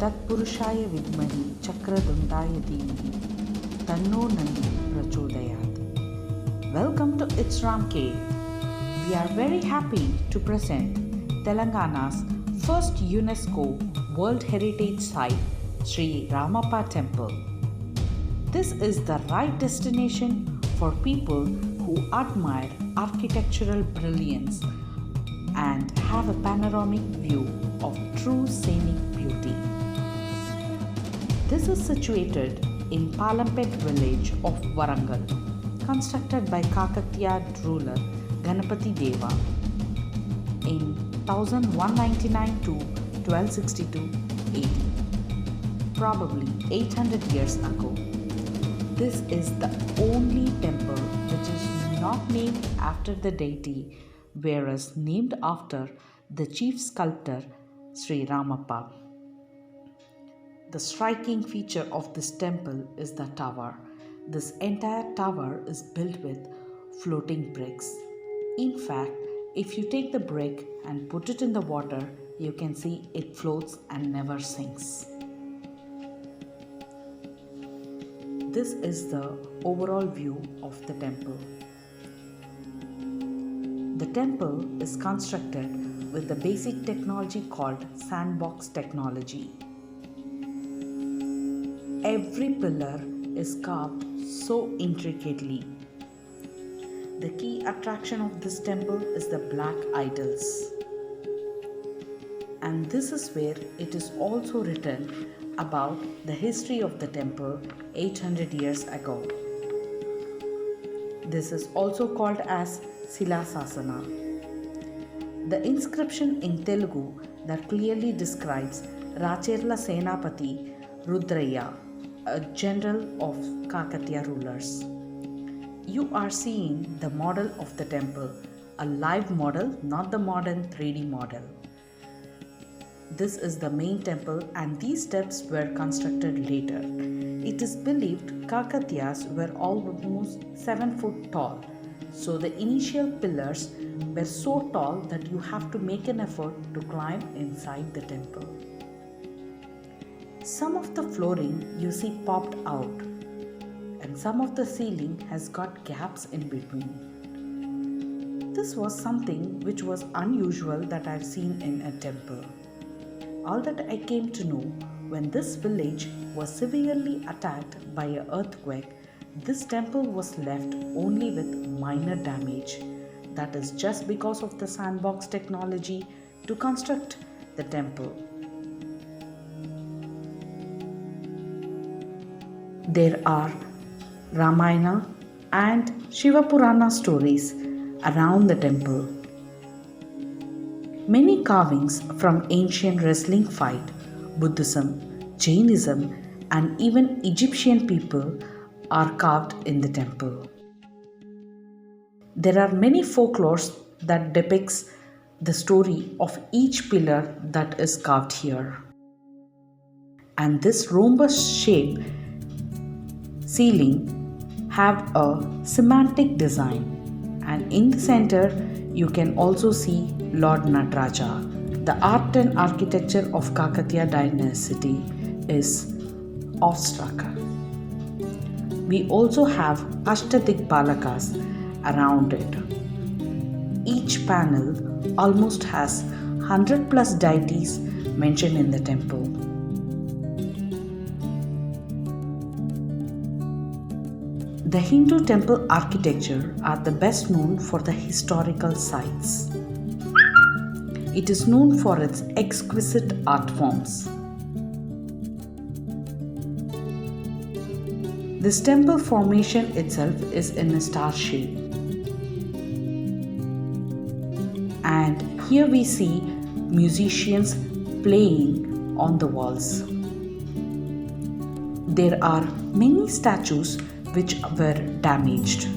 तत्पुरुषाय विद्महे चक्रतुण्डाय धीमहि तन्नो Nandi prachodayat. Welcome to Itsram Cave. We are very happy to present Telangana's first UNESCO World Heritage Site, Sri Ramappa Temple. This is the right destination for people who admire architectural brilliance and have a panoramic view of true scenic beauty. This is situated in Palampet village of Warangal, constructed by Kakatiya ruler Ganapati Deva in 1199 to 1262 AD, probably 800 years ago. This is the only temple which is not named after the deity, whereas named after the chief sculptor Sri Ramappa. The striking feature of this temple is the tower. This entire tower is built with floating bricks. In fact, if you take the brick and put it in the water, you can see it floats and never sinks. This is the overall view of the temple. The temple is constructed with the basic technology called sandbox technology. Every pillar is carved so intricately. The key attraction of this temple is the black idols. And this is where it is also written about the history of the temple 800 years ago. This is also called as Silasasana. The inscription in Telugu that clearly describes Racherla Senapati Rudraya, a general of Kakatiya rulers. You are seeing the model of the temple, a live model, not the modern 3D model. This is the main temple and these steps were constructed later. It is believed Kakatiyas were almost 7 foot tall. So the initial pillars were so tall that you have to make an effort to climb inside the temple. Some of the flooring you see popped out and some of the ceiling has got gaps in between. This was something which was unusual that I've seen in a temple. All that I came to know when this village was severely attacked by an earthquake, this temple was left only with minor damage. That is just because of the sandbox technology to construct the temple. There are Ramayana and Shiva Purana stories around the temple. Many carvings from ancient wrestling fight, Buddhism, Jainism, and even Egyptian people are carved in the temple. There are many folklores that depicts the story of each pillar that is carved here. And this rhombus shape ceiling have a semantic design, and in the center you can also see Lord Nataraja. The art and architecture of Kakatiya dynasty is awestruck. We also have Ashtadikpalakas around it. Each panel almost has 100 plus deities mentioned in the temple. The Hindu temple architecture are the best known for the historical sites. It is known for its exquisite art forms. This temple formation itself is in a star shape. And here we see musicians playing on the walls. There are many statues which were damaged.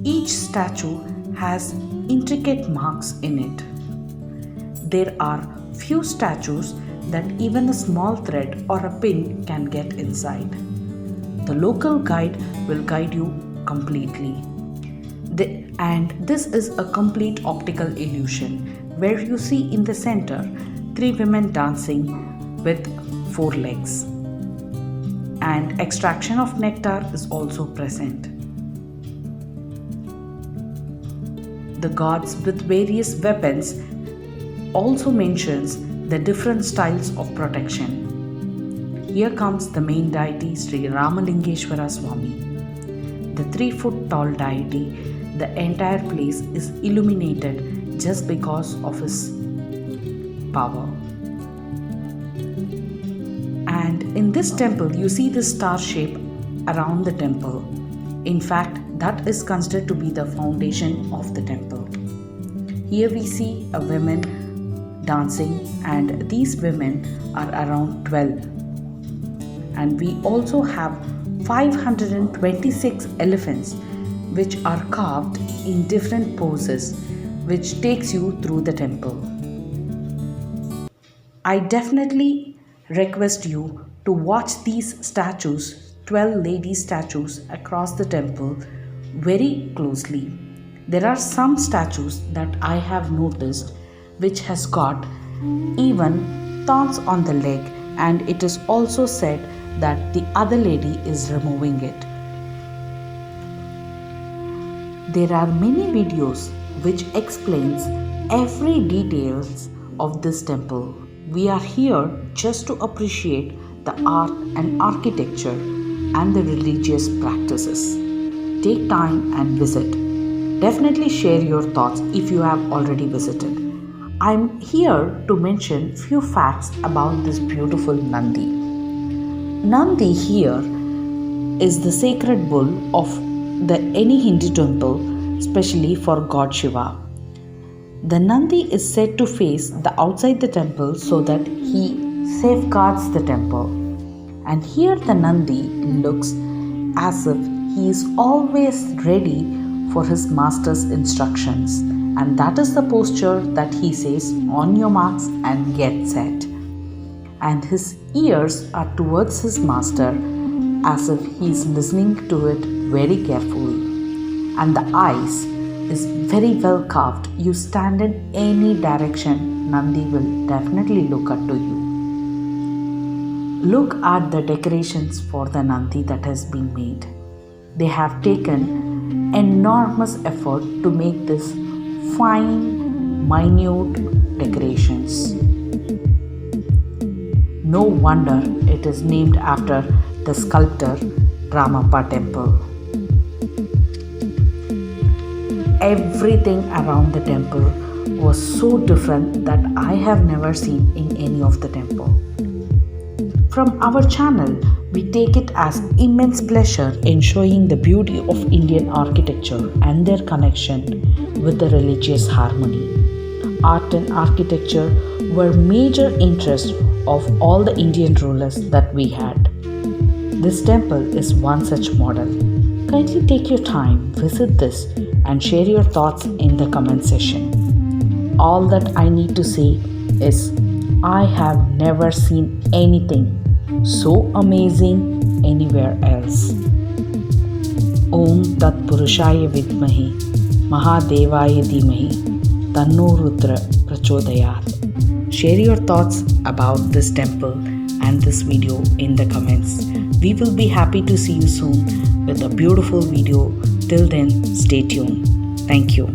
Each statue has intricate marks in it. There are few statues that even a small thread or a pin can get inside. The local guide will guide you completely. And this is a complete optical illusion where you see in the center three women dancing with four legs. And extraction of nectar is also present. The gods with various weapons also mentions the different styles of protection. Here comes the main deity Sri Ramalingeshwara Swami. The 3-foot tall deity, the entire place is illuminated just because of his power. And in this temple, you see this star shape around the temple. In fact, that is considered to be the foundation of the temple. Here we see a woman dancing, and these women are around 12. And we also have 526 elephants which are carved in different poses, which takes you through the temple. I definitely request you to watch these statues, 12 lady statues across the temple very closely. There are some statues that I have noticed which has got even thorns on the leg, and it is also said that the other lady is removing it. There are many videos which explains every details of this temple. We are here just to appreciate the art and architecture and the religious practices. Take time and visit. Definitely share your thoughts if you have already visited. I'm here to mention few facts about this beautiful Nandi. Nandi here is the sacred bull of any Hindu temple, especially for God Shiva. The Nandi is said to face the outside the temple so that he safeguards the temple. And here the Nandi looks as if he is always ready for his master's instructions. And that is the posture that he says, "On your marks and get set." And his ears are towards his master as if he is listening to it very carefully. And the eyes is very well carved. You stand in any direction, Nandi will definitely look up to you. Look at the decorations for the Nandi that has been made. They have taken enormous effort to make this fine, minute decorations. No wonder it is named after the sculptor Ramappa temple. Everything around the temple was so different that I have never seen in any of the temple. From our channel, we take it as immense pleasure in showing the beauty of Indian architecture and their connection with the religious harmony. Art and architecture were major interests of all the Indian rulers that we had. This temple is one such model. Kindly take your time, visit this, and share your thoughts in the comment section. All that I need to say is I have never seen anything so amazing anywhere else. Om Tat Purushaya Vidmahi Mahadevaya Dhimahi Tanno Rudra Prachodayat. Share your thoughts about this temple and this video in the comments. We will be happy to see you soon with a beautiful video. Till then, stay tuned. Thank you.